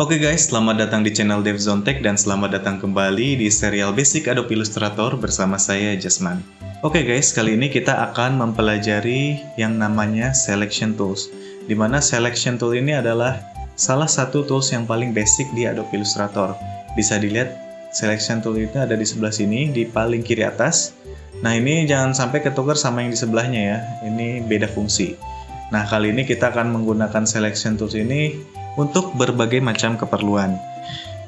Oke guys, selamat datang di channel DevZone Tech dan selamat datang kembali di serial Basic Adobe Illustrator bersama saya Jasman. Oke guys, kali ini kita akan mempelajari yang namanya Selection Tools, di mana Selection Tool ini adalah salah satu tools yang paling basic di Adobe Illustrator. Bisa dilihat Selection Tool itu ada di sebelah sini, di paling kiri atas. Nah ini jangan sampai ketukar sama yang di sebelahnya ya, ini beda fungsi. Nah kali ini kita akan menggunakan Selection Tools ini untuk berbagai macam keperluan.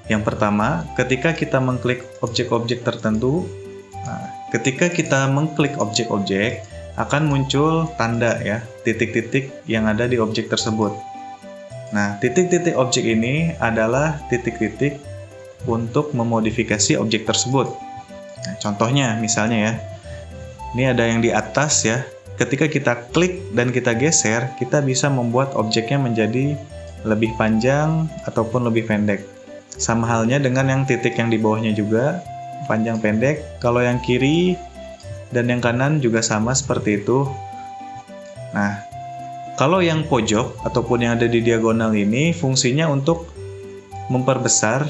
Yang pertama, ketika kita mengklik objek-objek tertentu, ketika kita mengklik objek-objek, akan muncul tanda ya, titik-titik yang ada di objek tersebut. Nah, titik-titik objek ini adalah titik-titik untuk memodifikasi objek tersebut. Nah, contohnya, misalnya ya, ini ada yang di atas ya, ketika kita klik dan kita geser, kita bisa membuat objeknya menjadi lebih panjang ataupun lebih pendek. Sama halnya dengan yang titik yang di bawahnya juga, panjang pendek. Kalau yang kiri dan yang kanan juga sama seperti itu. Nah, kalau yang pojok ataupun yang ada di diagonal ini fungsinya untuk memperbesar.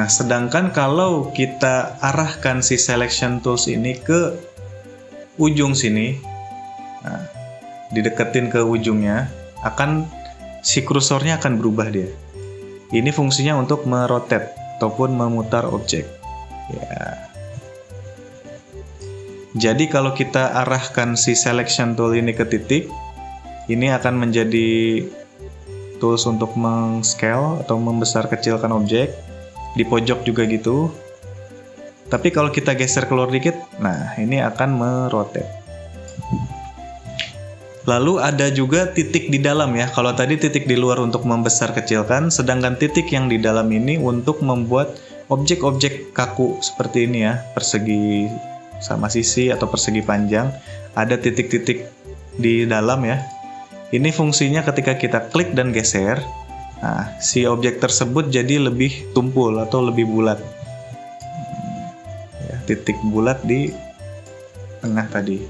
Nah, sedangkan kalau kita arahkan si Selection Tools ini ke ujung sini, nah, dideketin ke ujungnya, si kursornya akan berubah dia. Ini fungsinya untuk merotate ataupun memutar objek. Ya. Jadi kalau kita arahkan si Selection Tool ini ke titik, ini akan menjadi tools untuk meng-scale atau membesar kecilkan objek. Di pojok juga gitu. Tapi kalau kita geser keluar dikit, nah ini akan merotate. Lalu ada juga titik di dalam ya. Kalau tadi titik di luar untuk membesar kecilkan, sedangkan titik yang di dalam ini untuk membuat objek-objek kaku seperti ini ya, persegi sama sisi atau persegi panjang. Ada titik-titik di dalam ya. Ini fungsinya ketika kita klik dan geser, nah si objek tersebut jadi lebih tumpul atau lebih bulat. Titik bulat di tengah tadi.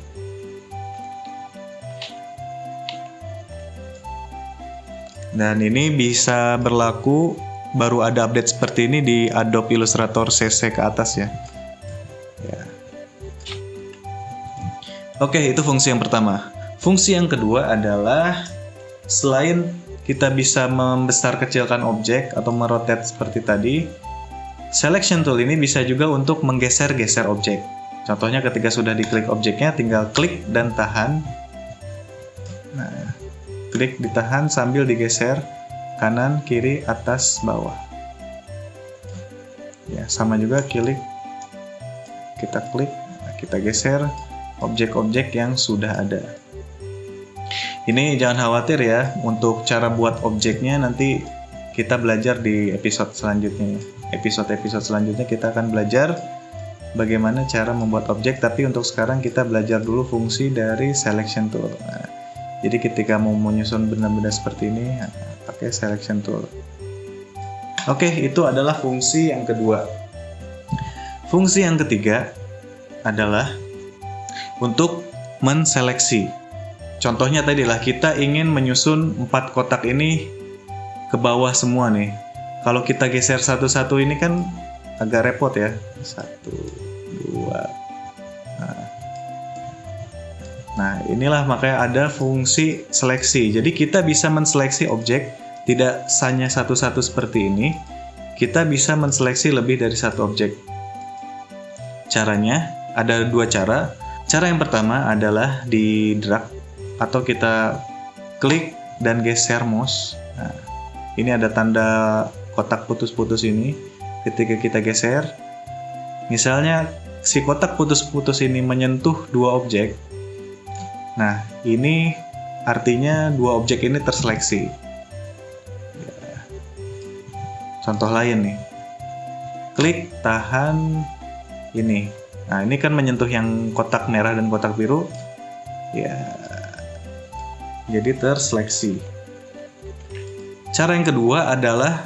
Dan ini bisa berlaku, baru ada update seperti ini di Adobe Illustrator CC ke atas ya. Oke, itu fungsi yang pertama. Fungsi yang kedua adalah selain kita bisa membesar kecilkan objek atau merotate seperti tadi, Selection Tool ini bisa juga untuk menggeser-geser objek. Contohnya ketika sudah diklik objeknya, tinggal klik dan tahan. Nah, klik ditahan sambil digeser kanan, kiri, atas, bawah. Ya, sama juga kita klik, kita geser objek-objek yang sudah ada. Ini jangan khawatir ya, untuk cara buat objeknya nanti kita belajar di episode selanjutnya. Episode-episode selanjutnya kita akan belajar bagaimana cara membuat objek, tapi untuk sekarang kita belajar dulu fungsi dari Selection Tool. Nah, jadi ketika mau menyusun benda-benda seperti ini, pakai Selection Tool. Oke, itu adalah fungsi yang kedua. Fungsi yang ketiga adalah untuk menseleksi. Contohnya tadilah kita ingin menyusun 4 kotak ini ke bawah semua nih. Kalau kita geser satu-satu ini kan agak repot ya. 1, 2. Nah, inilah makanya ada fungsi seleksi. Jadi kita bisa menseleksi objek tidak hanya satu-satu seperti ini. Kita bisa menseleksi lebih dari satu objek. Caranya ada 2 cara. Cara yang pertama adalah di drag atau kita klik dan geser mouse. Nah, ini ada tanda kotak putus-putus ini. Ketika kita geser, misalnya si kotak putus-putus ini menyentuh 2 objek. Nah, ini artinya 2 objek ini terseleksi. Contoh lain nih. Klik, tahan, ini. Nah, ini kan menyentuh yang kotak merah dan kotak biru. Ya, jadi terseleksi. Cara yang kedua adalah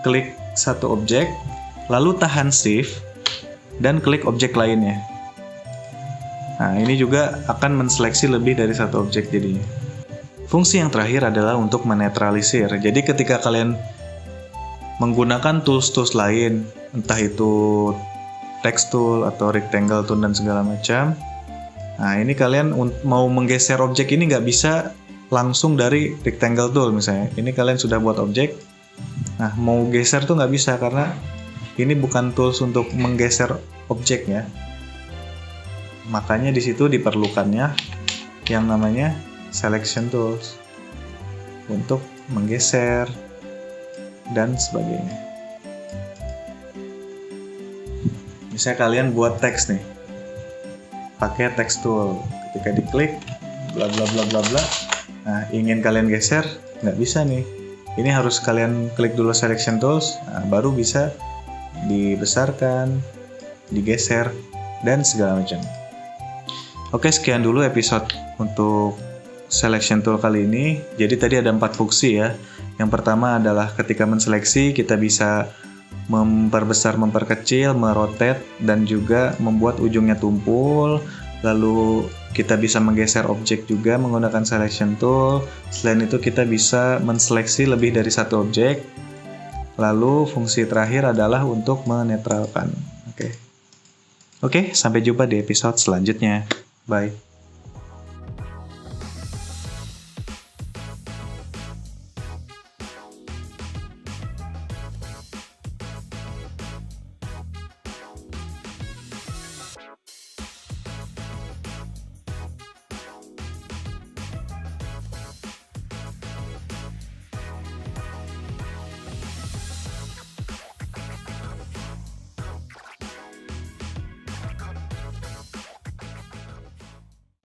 klik satu objek, lalu tahan Shift, dan klik objek lainnya. Nah, ini juga akan menseleksi lebih dari satu objek jadinya. Fungsi yang terakhir adalah untuk menetralisir. Jadi ketika kalian menggunakan tools-tools lain, entah itu text tool atau rectangle tool dan segala macam, nah ini kalian mau menggeser objek ini nggak bisa langsung dari rectangle tool misalnya. Ini kalian sudah buat objek, nah mau geser tuh nggak bisa karena ini bukan tools untuk menggeser objeknya. Makanya di situ diperlukannya yang namanya selection tools untuk menggeser dan sebagainya. Misalnya kalian buat teks nih, pakai text tool. Ketika diklik, bla bla bla bla bla. Nah, ingin kalian geser, nggak bisa nih. Ini harus kalian klik dulu selection tools, nah, baru bisa dibesarkan, digeser, dan segala macam. Oke, sekian dulu episode untuk selection tool kali ini. Jadi tadi ada 4 fungsi ya. Yang pertama adalah ketika menseleksi kita bisa memperbesar, memperkecil, merotate, dan juga membuat ujungnya tumpul. Lalu kita bisa menggeser objek juga menggunakan selection tool. Selain itu kita bisa menseleksi lebih dari satu objek. Lalu fungsi terakhir adalah untuk menetralkan. Oke, sampai jumpa di episode selanjutnya. Bye.